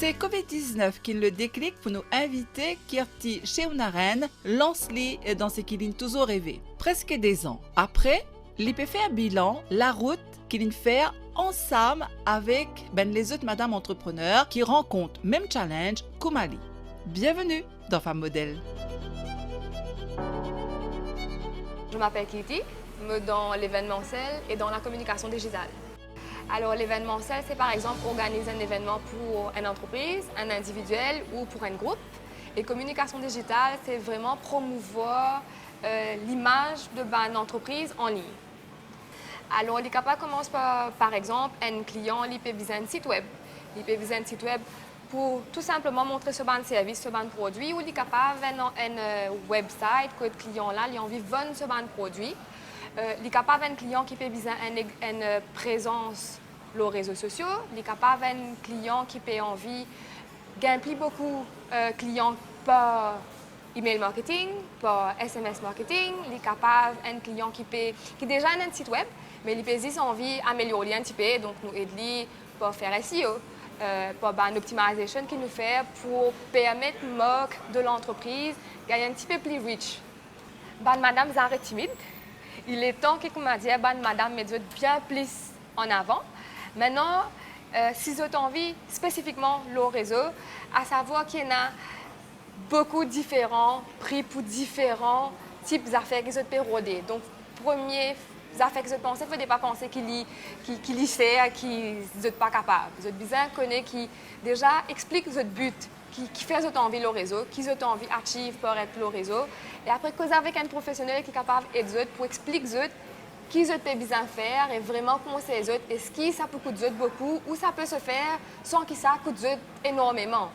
C'est COVID-19 qui le déclic pour nous inviter Kirti Cheunaren lance-les dans ce qu'il toujours rêvé. Presque des ans après, il peut faire bilan la route qu'il fait ensemble avec les autres madame entrepreneurs qui rencontrent même challenge comme Ali. Bienvenue dans Femme Modèle. Je m'appelle Kirti, dans l'événementiel et dans la communication digitale. Alors l'événementiel, c'est par exemple organiser un événement pour une entreprise, un individuel ou pour un groupe. Et communication digitale, c'est vraiment promouvoir l'image de une entreprise en ligne. Alors l'ICAPA commence par exemple un client, il peut viser un site web. Il peut viser un site web pour tout simplement montrer ce ban service, ce ban produit, ou l'ICAPA a un website que le client là, il a envie de vendre ce ban produit. Il est capable d'un client qui peut viser une présence sur les réseaux sociaux. Il est capable d'un client qui peut envie gagner beaucoup de clients par email marketing, par SMS marketing. Il est capable d'un client qui déjà a un site web, mais il peut aussi envie d'améliorer un petit peu. Donc, nous aidons pour faire SEO, pour une optimisation qu'il nous fait pour permettre aux marques de l'entreprise de gagner un petit peu plus rich. Madame Zara est timide. Il est temps que, comme dit, madame met bien plus en avant. Maintenant, si vous avez envie spécifiquement le réseau, à savoir qu'il y en a beaucoup de différents prix pour différents types d'affaires que vous pouvez roder. Donc, premier affaires que vous pensez, il ne faut pas penser qu'il y sait, qu'il n'est pas capable. Vous avez besoin de connaître qui déjà explique votre but, qui fait votre envie le réseau, qui vous avez envie d'achieve pour être le réseau. Et après, causer avec un professionnel qui est capable d'aider pour expliquer qui vous avez besoin de faire et vraiment conseiller les autres. Est-ce que ça peut coûter beaucoup ou ça peut se faire sans que ça coûte énormément.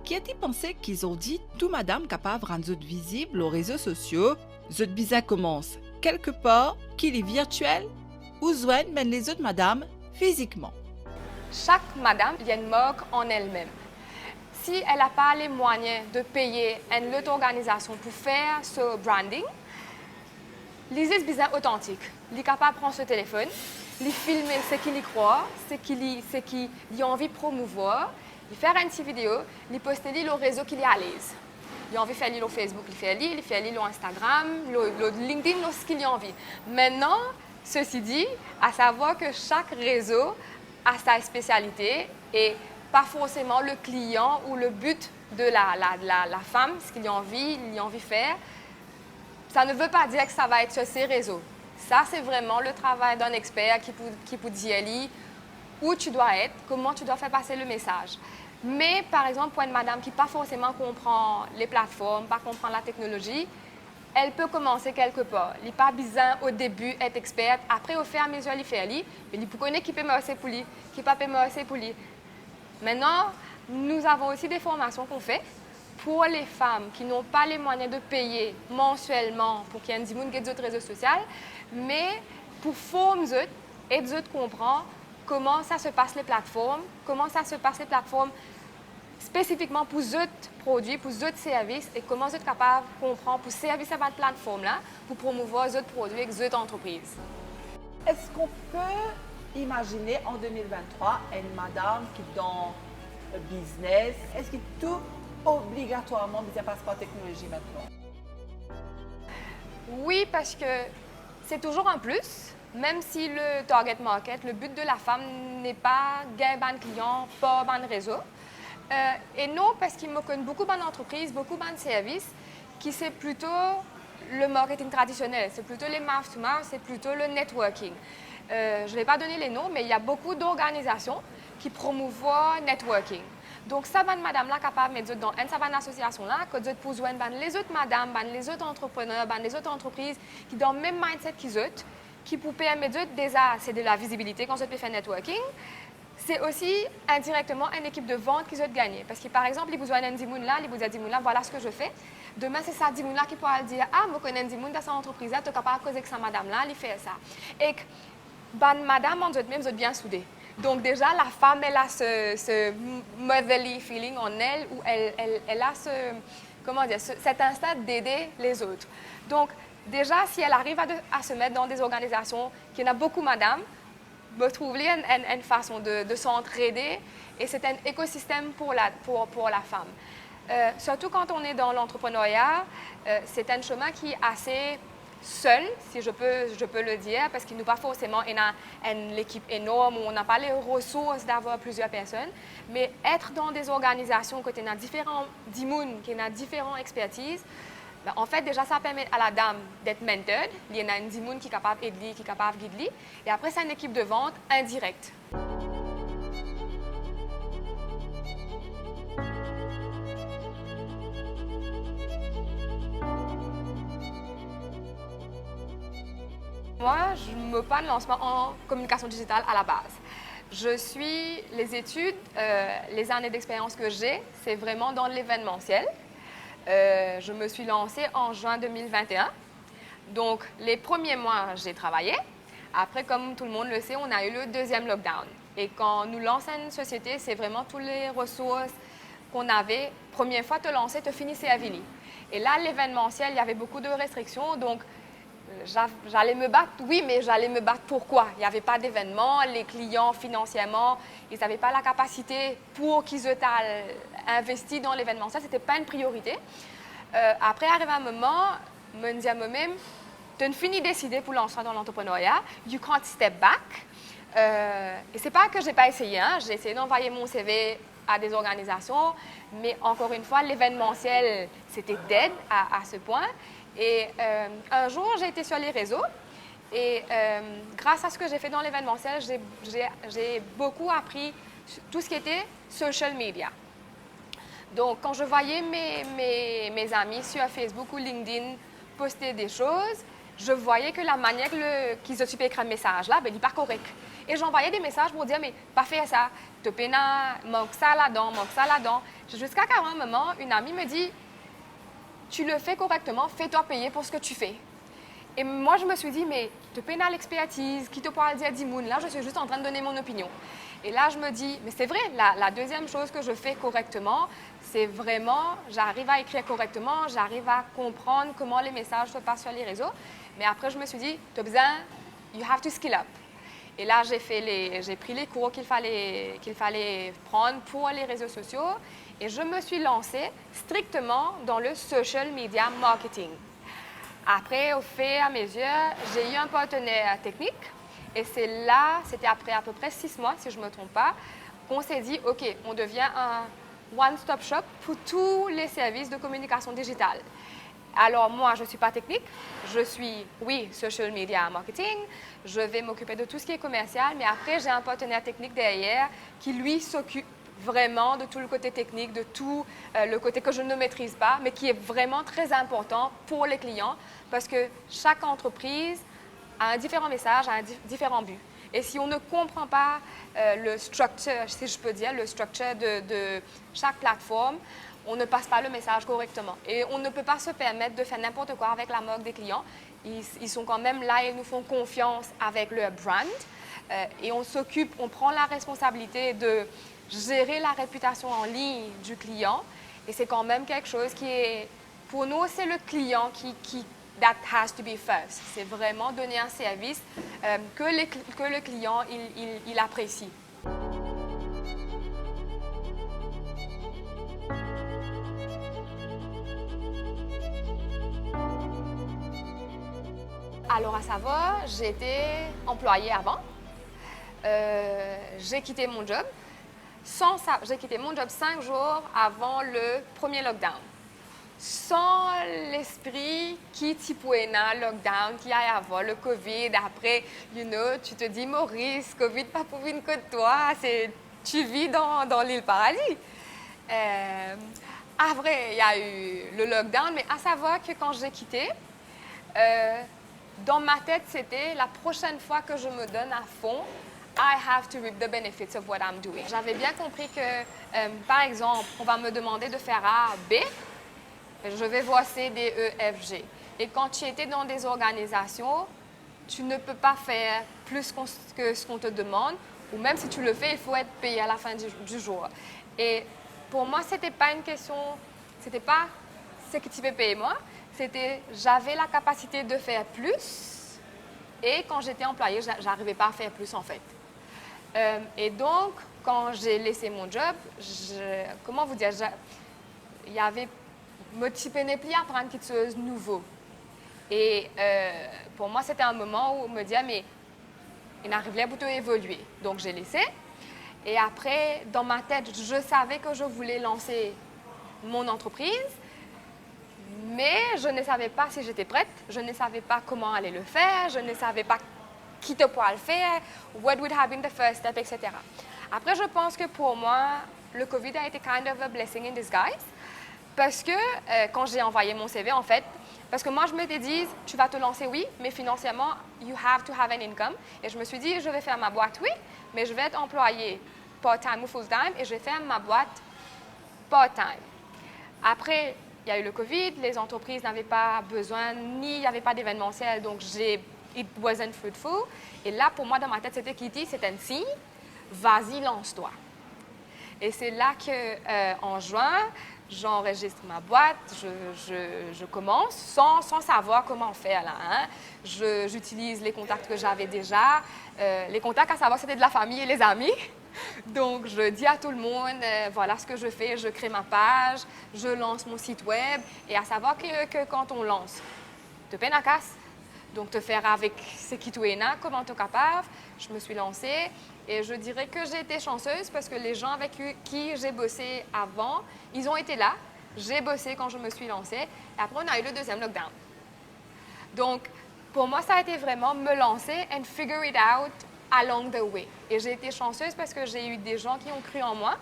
Qui a-t-il pensé qu'ils ont dit tout madame capable de rendre visible aux réseaux sociaux? Votre visa commence quelque part qu'il est virtuel ou joignent les autres madame physiquement. Chaque madame, il y a une marque en elle-même. Si elle n'a pas les moyens de payer une autre organisation pour faire ce branding, les est authentique. Il est capable de prendre ce téléphone, de filmer ce qu'il y croit, ce qu'il a envie de promouvoir, de faire une petite vidéo, de poster le réseau qu'il est à l'aise. Il a envie de faire le Facebook, il fait le Instagram, le LinkedIn, ce qu'il a envie. Maintenant, ceci dit, à savoir que chaque réseau a sa spécialité et pas forcément le client ou le but de la femme, ce qu'il a envie de faire. Ça ne veut pas dire que ça va être sur ces réseaux. Ça, c'est vraiment le travail d'un expert qui peut dire où tu dois être, comment tu dois faire passer le message. Mais, par exemple, pour une madame qui pas forcément comprend les plateformes, pas comprend la technologie, elle peut commencer quelque part. Il n'est pas besoin au début d'être experte. Après, au fur et à mesure, il fait mais il peut connaître qui peut marcher pour lui, qui peut marcher pour lui. Maintenant, nous avons aussi des formations qu'on fait pour les femmes qui n'ont pas les moyens de payer mensuellement pour qu'il y ait des gens qui aient d'autres réseaux sociaux, mais pour former et de comprendre comment ça se passe les plateformes, spécifiquement pour d'autres produits, pour d'autres services et comment vous êtes capable de comprendre pour servir cette plateforme-là pour promouvoir d'autres produits avec d'autres entreprises. Est-ce qu'on peut imaginer en 2023 une madame qui est dans le business, est-ce que tout obligatoirement besoin passe par la technologie maintenant? Oui, parce que c'est toujours un plus, même si le target market, le but de la femme n'est pas gagner un client, pas un réseau. Et non, parce qu'il me connaît beaucoup d'entreprises, beaucoup de services, qui c'est plutôt le marketing traditionnel, c'est plutôt les mouth-to-mouth, c'est plutôt le networking. Je ne vais pas donner les noms, mais il y a beaucoup d'organisations qui promouvoient le networking. Donc, ça va madame là capable de mettre dans une association là, que vous pour joindre les autres madames, les autres entrepreneurs, les autres entreprises qui ont le même mindset qu'ils autres, qui pour permettre déjà, c'est de la visibilité quand vous faites le networking. C'est aussi indirectement une équipe de vente qu'ils ont gagné. Parce que par exemple, ils vous ont un dimoun là, ils vous disent dimoun là, voilà ce que je fais. Demain, c'est ça dimoun là qui pourra dire ah, je connais un dimoun dans cette entreprise là, tu es capable de causer avec sa madame là, il fait ça. Et que madame, en même, vous êtes bien soudés. Donc déjà, la femme, elle a ce motherly feeling en elle, où elle a cet instinct d'aider les autres. Donc déjà, si elle arrive à se mettre dans des organisations qui en a beaucoup madame, me trouver une façon de s'entraider et c'est un écosystème pour la femme. Surtout quand on est dans l'entrepreneuriat, c'est un chemin qui est assez seul, si je peux le dire, parce qu'il nous pas forcément une équipe énorme où on n'a pas les ressources d'avoir plusieurs personnes, mais être dans des organisations où il y a différents dimoun, qui ont différentes expertises, ben, en fait, déjà, ça permet à la dame d'être mentored. Il y en a une dimoun qui est capable d'aider, qui est capable de guider. Et après, c'est une équipe de vente indirecte. Moi, je me pas de lancement en communication digitale à la base. Je suis les études, les années d'expérience que j'ai, c'est vraiment dans l'événementiel. Je me suis lancée en juin 2021. Donc, les premiers mois, j'ai travaillé. Après, comme tout le monde le sait, on a eu le deuxième lockdown. Et quand nous lançons une société, c'est vraiment toutes les ressources qu'on avait. Première fois, te lancer, te finissais à Vili. Et là, l'événementiel, il y avait beaucoup de restrictions. Donc, j'allais me battre, oui, mais j'allais me battre pourquoi? Il n'y avait pas d'événement, les clients financièrement, ils n'avaient pas la capacité pour qu'ils aient investi dans l'événementiel, ce n'était pas une priorité. Après, arrivé un moment, me dire à moi-même, tu as fini de décider pour lancer dans l'entrepreneuriat, you can't step back. Et ce n'est pas que je n'ai pas essayé, hein. J'ai essayé d'envoyer mon CV à des organisations, mais encore une fois, l'événementiel, c'était dead à ce point. Et un jour, j'ai été sur les réseaux et grâce à ce que j'ai fait dans l'événementiel, j'ai beaucoup appris tout ce qui était social media. Donc, quand je voyais mes amis sur Facebook ou LinkedIn poster des choses, je voyais que la manière qu'ils occupaient écrire un message là, ben, il n'est pas correct. Et j'envoyais des messages pour dire, mais pas faire ça, te péna, manque ça là-dedans, manque ça là-dedans. Jusqu'à un moment, une amie me dit, tu le fais correctement, fais-toi payer pour ce que tu fais. Et moi, je me suis dit, mais te pénal l'expertise, qui te parle dire Dimoun, là, je suis juste en train de donner mon opinion. Et là, je me dis, mais c'est vrai, la deuxième chose que je fais correctement, c'est vraiment, j'arrive à écrire correctement, j'arrive à comprendre comment les messages se passent sur les réseaux. Mais après, je me suis dit, tu as besoin, you have to skill up. Et là, j'ai pris les cours qu'il fallait prendre pour les réseaux sociaux. Et je me suis lancée strictement dans le social media marketing. Après, au fur et à mesure, j'ai eu un partenaire technique. Et c'est là, c'était après à peu près 6 mois, si je ne me trompe pas, qu'on s'est dit, OK, on devient un one-stop shop pour tous les services de communication digitale. Alors moi, je ne suis pas technique, je suis, oui, social media marketing, je vais m'occuper de tout ce qui est commercial, mais après, j'ai un partenaire technique derrière qui, lui, s'occupe vraiment de tout le côté technique, de tout le côté que je ne maîtrise pas, mais qui est vraiment très important pour les clients parce que chaque entreprise a un différent message, a un différent but. Et si on ne comprend pas le structure, si je peux dire, le structure de chaque plateforme, on ne passe pas le message correctement. Et on ne peut pas se permettre de faire n'importe quoi avec la marque des clients. Ils sont quand même là, ils nous font confiance avec leur brand. Et on prend la responsabilité de gérer la réputation en ligne du client. Et c'est quand même quelque chose qui est, pour nous, c'est le client that has to be first. C'est vraiment donner un service que le client, il apprécie. Alors, à savoir, j'étais employée avant. J'ai quitté mon job. J'ai quitté mon job 5 jours avant le premier lockdown. Sans l'esprit qui tipouait le lockdown, qui allait avoir le COVID. Après, tu te dis, Maurice, COVID, pas pour une que toi, tu vis dans l'île paradis. Après, il y a eu le lockdown, mais à savoir que quand j'ai quitté, dans ma tête, c'était la prochaine fois que je me donne à fond, I have to reap the benefits of what I'm doing. J'avais bien compris que, par exemple, on va me demander de faire A, B, je vais voir C, D, E, F, G. Et quand tu étais dans des organisations, tu ne peux pas faire plus que ce qu'on te demande, ou même si tu le fais, il faut être payé à la fin du jour. Et pour moi, ce n'était pas une question, c'était pas ce que tu veux payer moi, c'était j'avais la capacité de faire plus, et quand j'étais employée, je n'arrivais pas à faire plus en fait. Et donc, quand j'ai laissé mon job, comment vous dire, il y avait motivé plus à apprendre quelque chose de nouveau. Et pour moi, c'était un moment où me dire, mais il n'arrivait pas à évoluer. Donc, j'ai laissé. Et après, dans ma tête, je savais que je voulais lancer mon entreprise, mais je ne savais pas si j'étais prête, je ne savais pas comment aller le faire, je ne savais pas qui te pourra le faire, what would have been the first step, etc. Après, je pense que pour moi, le COVID a été kind of a blessing in disguise, parce que quand j'ai envoyé mon CV, en fait, parce que moi, je m'étais dit, tu vas te lancer, oui, mais financièrement, you have to have an income. Et je me suis dit, je vais faire ma boîte, oui, mais je vais être employée part-time ou full-time et je vais faire ma boîte part-time. Après, il y a eu le COVID, les entreprises n'avaient pas besoin, ni il n'y avait pas d'événementiel, donc it wasn't fruitful. Et là, pour moi, dans ma tête, c'était Kitty, c'est un signe, vas-y, lance-toi. Et c'est là qu'en juin, j'enregistre ma boîte, je commence sans savoir comment faire là. Hein. J'utilise les contacts que j'avais déjà. Les contacts, à savoir, c'était de la famille et les amis. Donc, je dis à tout le monde, voilà ce que je fais, je crée ma page, je lance mon site web. Et à savoir que quand on lance, te peine à casse. Donc, te faire avec ce qui tu es là, comment tu es capable. Je me suis lancée et je dirais que j'ai été chanceuse parce que les gens avec qui j'ai bossé avant, ils ont été là. J'ai bossé quand je me suis lancée. Et après, on a eu le deuxième lockdown. Donc, pour moi, ça a été vraiment me lancer and figure it out along the way. Et j'ai été chanceuse parce que j'ai eu des gens qui ont cru en moi.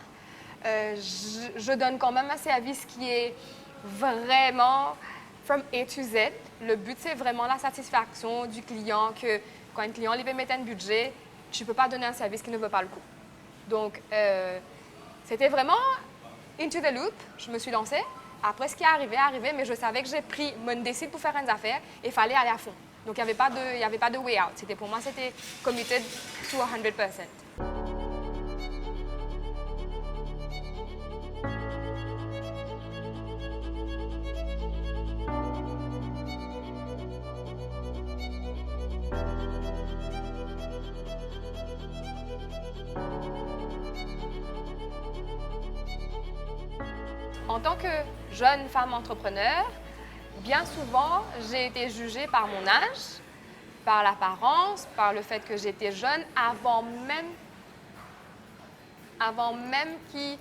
Je donne quand même un service qui est vraiment from A to Z. Le but, c'est vraiment la satisfaction du client, que quand un client lui veut mettre un budget, tu ne peux pas donner un service qui ne veut pas le coup. Donc, c'était vraiment into the loop. Je me suis lancée. Après, ce qui est arrivé, mais je savais que j'ai pris mon décide pour faire une affaire et il fallait aller à fond. Donc, il n'y avait pas de way out. Pour moi, c'était committed to 100%. En tant que jeune femme entrepreneur, bien souvent, j'ai été jugée par mon âge, par l'apparence, par le fait que j'étais jeune, avant même qu'ils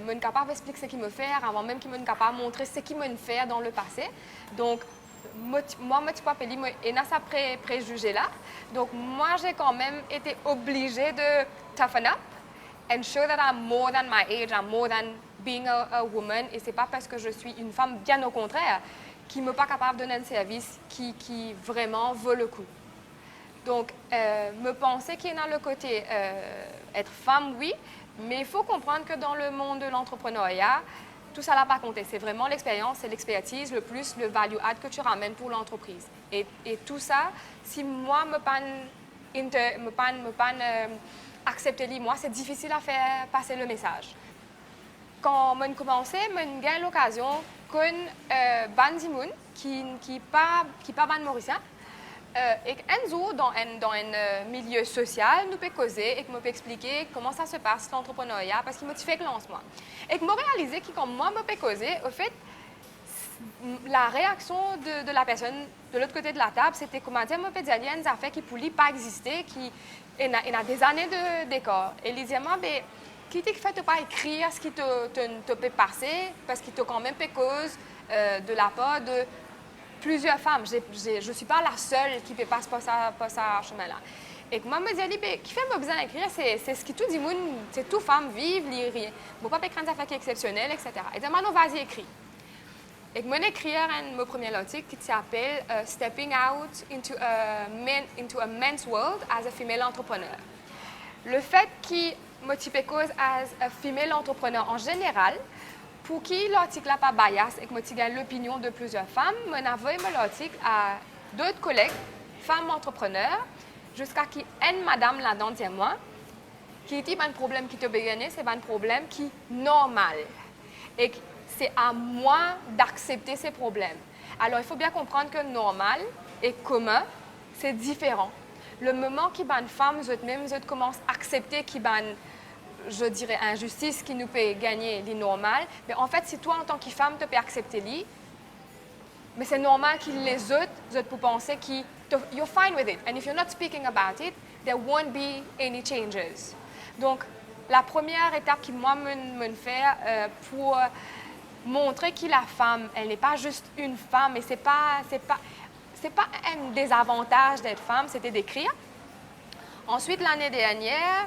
me capable d'expliquer ce qu'ils me faire, avant même qu'ils me capable de montrer ce qu'ils me faire dans le passé. Donc, moi, je ne suis pas payée, et n'a ça préjugé là. Donc, moi, j'ai quand même été obligée de toughen up and show that I'm more than my age, I'm more than being a woman. Et ce n'est pas parce que je suis une femme, bien au contraire, qui ne m'est pas capable de donner un service qui vraiment vaut le coup. Donc, me penser qu'il y a le côté être femme, oui, mais il faut comprendre que dans le monde de l'entrepreneuriat, tout ça n'a pas compté. C'est vraiment l'expérience, c'est l'expertise, le plus le value add que tu ramènes pour l'entreprise. Et tout ça, si moi, me pan accepter moi, c'est difficile à faire passer le message. Quand j'ai commencé, j'ai eu l'occasion qu'un bandimoun qui pas ban mauricien, et un jour, dans un milieu social, nous peut causer et que me peut expliquer comment ça se passe l'entrepreneuriat parce qu'il m'a fait que lance moi. Et que m'a réalisé que quand moi me peut causer, au fait, la réaction de la personne de l'autre côté de la table, c'était comment dire, me peut dire, il y a une affaire qui ne pouvait pas exister, qui a des années de décor. Et il disait, moi, ben, qui t'a fait pas écrire ce qui te peut passer parce qu'il t'a quand même fait cause de la part de plusieurs femmes. Je ne suis pas la seule qui peut passer par ce chemin-là. Et moi, je me dis, qui fait besoin d'écrire, c'est ce qui tout dit, c'est tout femme vive, lire rien. Bon, pas écrire des affaires exceptionnelles, etc. Et donc, maintenant, vas-y, écris. Et moi, j'écris mon premier article qui s'appelle Stepping Out into a Men's World as a Female Entrepreneur. Le fait qui motive cause as a female entrepreneur en général, pour qui l'article n'a pas bias et que je gagne l'opinion de plusieurs femmes, je envoie l'article à d'autres collègues, femmes entrepreneurs, jusqu'à qui une madame là-dedans dit moi, qui dit un problème qui te gagné, c'est un problème qui est normal. Et c'est à moi d'accepter ces problèmes. Alors, il faut bien comprendre que normal et commun, c'est différent. le moment qui ban femme, même commence à accepter qui ban, je dirais, injustice qui nous peut gagner les normales, mais en fait, si toi, en tant que femme, tu peux accepter les, mais c'est normal que les autres pour penser que you're fine with it. And if you're not speaking about it, there won't be any changes. Donc, la première étape qui moi me fait pour montrer que la femme, elle n'est pas juste une femme, et c'est pas un désavantage d'être femme, c'était d'écrire. Ensuite, l'année dernière,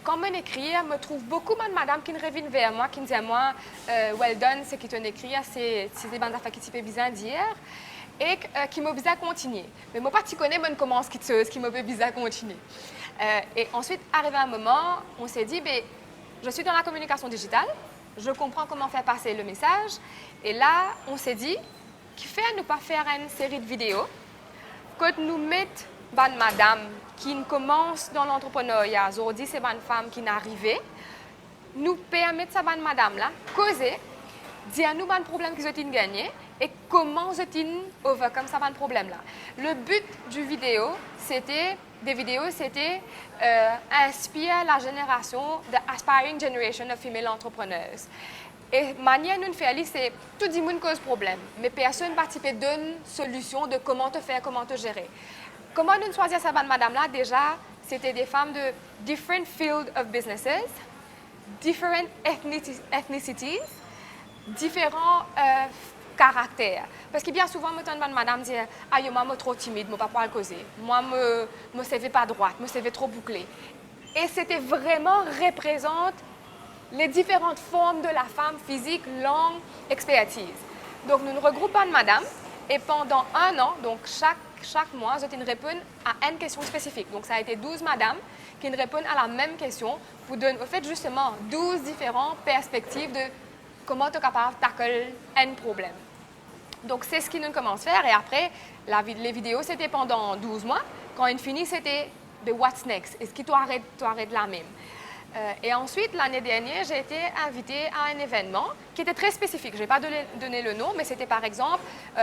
quand je écris, je me trouve beaucoup de madame qui reviennent vers moi, qui me disent à moi, well done, ce que tu écris, c'est des bandes d'affaires qui sont bien dire, et qui m'ont besoin de continuer. Mais moi, je connais bonne commence qui m'ont besoin de continuer. Et ensuite, arrivé un moment, on s'est dit, ben, je suis dans la communication digitale, je comprends comment faire passer le message, et là, on s'est dit, qui fait ne pas faire une série de vidéos, que nous mettons bonne madame qui commence dans l'entrepreneuriat, aujourd'hui c'est bonne femme qui est arrivée, nous permettre sa bonne madame là, causer, dire nous bon problème qu'ils ont gagné et comment ils ont overcome ça bon problème là. Le but du vidéo, c'était inspirer la génération, the aspiring generation of female entrepreneurs. Et la manière nous faire, c'est tout le monde cause problème, mais personne ne participe d'une solution de comment te faire, comment te gérer. Comment nous choisir cette madame-là? Déjà, c'était des femmes de different fields of businesses, different ethnicities, différents caractères. Parce que bien souvent, moi, une madame dit « Ah, moi, je suis trop timide, je ne peux pas pouvoir causer. Moi, je ne sais pas droite, je ne sais trop boucler. » Et c'était vraiment représente les différentes formes de la femme, physique, langue, expertise. Donc, nous nous regroupons de madame et pendant un an, donc chaque mois, je réponds à une question spécifique. Donc, ça a été 12 madames qui répondent à la même question pour donner, au fait, justement, 12 différentes perspectives de comment tu es capable de tackler un problème. Donc, c'est ce qui nous commence à faire. Et après, les vidéos, c'était pendant 12 mois. Quand une finit, c'était de What's Next. Est-ce que tu arrêtes la même? Et ensuite, l'année dernière, j'ai été invitée à un événement qui était très spécifique. Je ne vais pas donner le nom, mais c'était par exemple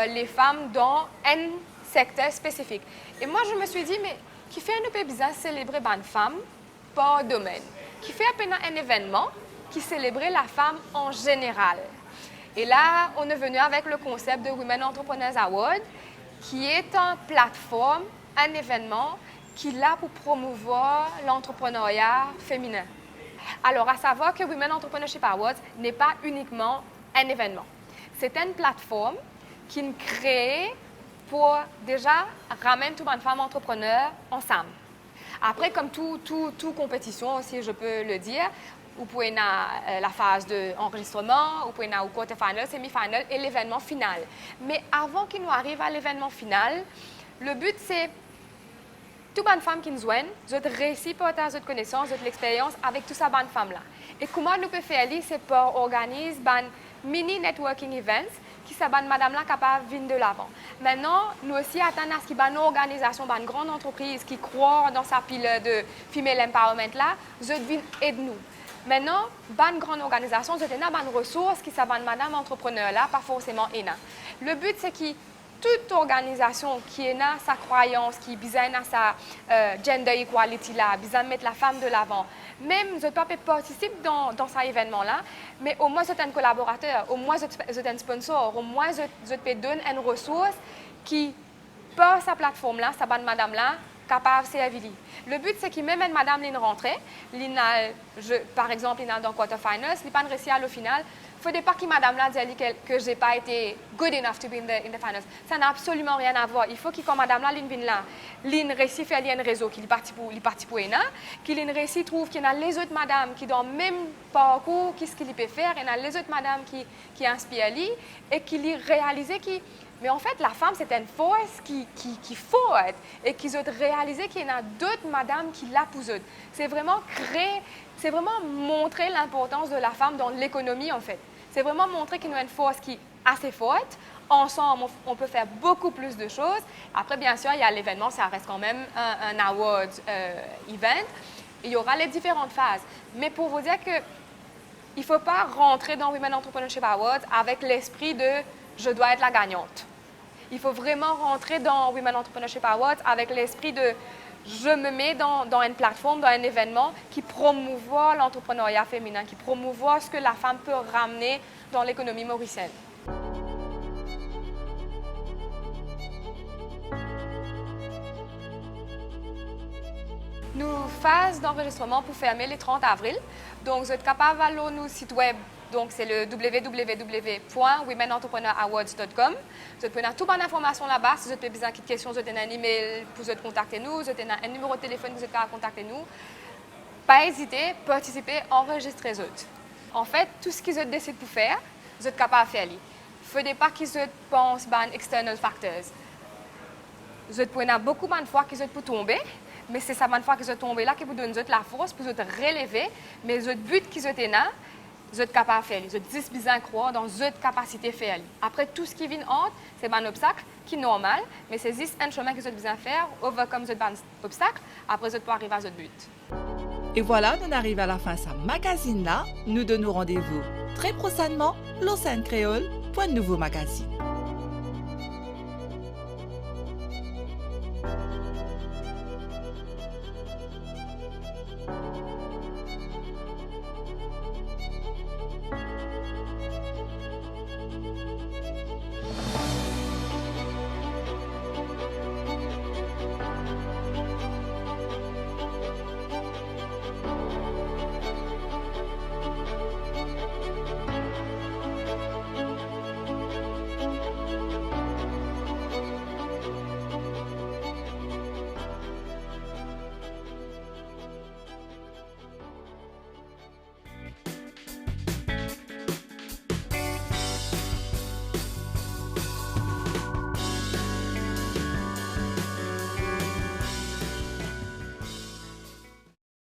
les femmes dans un secteur spécifique. Et moi, je me suis dit, mais qui fait un peu bizarre célébrer une femme par domaine? Qui fait un événement qui célébrait la femme en général? Et là, on est venu avec le concept de Women Entrepreneurs Award, qui est une plateforme, un événement qui est là pour promouvoir l'entrepreneuriat féminin. Alors, à savoir que Women Entrepreneurship Awards n'est pas uniquement un événement. C'est une plateforme qui est créée pour déjà ramener toutes les femmes entrepreneurs ensemble. Après, comme toute compétition aussi, je peux le dire, vous pouvez avoir la phase d'enregistrement, vous pouvez avoir le quarter-final, semi-final et l'événement final. Mais avant qu'il nous arrive à l'événement final, le but c'est toutes les femmes qui nous joignent, vous réussissez à partager votre connaissance, votre expérience avec toutes ces bonnes femmes-là. Et comment nous pouvons faire, c'est pour organiser des mini networking events qui sont bonnes madame-là capables de venir de l'avant. Maintenant, nous aussi attendons à ce qu'il y ait une organisation, une grande entreprise qui croit dans sa pile de female empowerment-là, vous venez aider nous. Maintenant, une grande organisation, vous avez une ressource qui sont bonnes madame entrepreneur-là, pas forcément ENA. Le but, c'est que toute organisation qui a sa croyance, qui a besoin de sa gender equality là, besoin de mettre la femme de l'avant, même vous pas participer dans cet événement-là, mais au moins vous êtes un collaborateur, au moins vous êtes un sponsor, au moins vous pouvez donner une ressource qui, par sa plateforme-là, sa bonne madame-là, capable de servir. Le but, c'est que même une madame qui rentre, par exemple, dans le quarterfinals, elle n'a pas réussi à au final. Il ne faut pas que madame là dise que je n'ai pas été good enough to be in the finals. Ça n'a absolument rien à voir. Il faut que quand madame là vienne là, elle réussit à faire un réseau qui est parti pour ENA, qu'il réussit à trouver qu'il y a les autres madames qui dans le même parcours, qu'est-ce qu'il peut faire, il y a les autres madames qui inspirent lui, et qu'il réalise que mais en fait, la femme, c'est une force qui forte et qu'ils ont réalisé qu'il y en a d'autres madames qui la poussent. C'est vraiment créer, c'est vraiment montrer l'importance de la femme dans l'économie, en fait. C'est vraiment montrer qu'il y a une force qui est assez forte. Ensemble, on peut faire beaucoup plus de choses. Après, bien sûr, il y a l'événement, ça reste quand même un award event. Il y aura les différentes phases. Mais pour vous dire qu'il ne faut pas rentrer dans Women Entrepreneurship Awards avec l'esprit de « je dois être la gagnante ». Il faut vraiment rentrer dans Women Entrepreneurship Awards avec l'esprit de je me mets dans une plateforme, dans un événement qui promouvoit l'entrepreneuriat féminin, qui promouvoit ce que la femme peut ramener dans l'économie mauricienne. Nous phase d'enregistrement pour fermer le 30 avril. Donc, vous êtes capable d'aller sur notre site web. Donc, c'est le www.womenentrepreneurawards.com. Vous avez toute bonne information là-bas. Si vous avez besoin de questions, vous avez un email pour vous contacter nous. Vous avez un numéro de téléphone pour vous contacter nous. Pas hésiter, participer, enregistrer les autres. En fait, tout ce qu'ils décident pour faire, vous êtes capable de faire. Il ne faut pas qu'ils pensent à external factors. Vous avez beaucoup de fois qu'ils pour tomber. Mais c'est ça, une fois qu'ils sont tombés là, qui vous donne la force pour vous relever. Mais le but qu'ils ont là, vous êtes capable de faire. Vous êtes bien croire dans votre capacité de faire. Après, tout ce qui vient entre, c'est un obstacle qui est normal, mais c'est juste un chemin que vous êtes besoin de faire, overcome cet obstacle, après vous pouvez arriver à votre but. Et voilà, nous arrivons à la fin de ce magazine-là. Nous donnons rendez-vous très prochainement, Lausanne Créole, pour un nouveau magazine.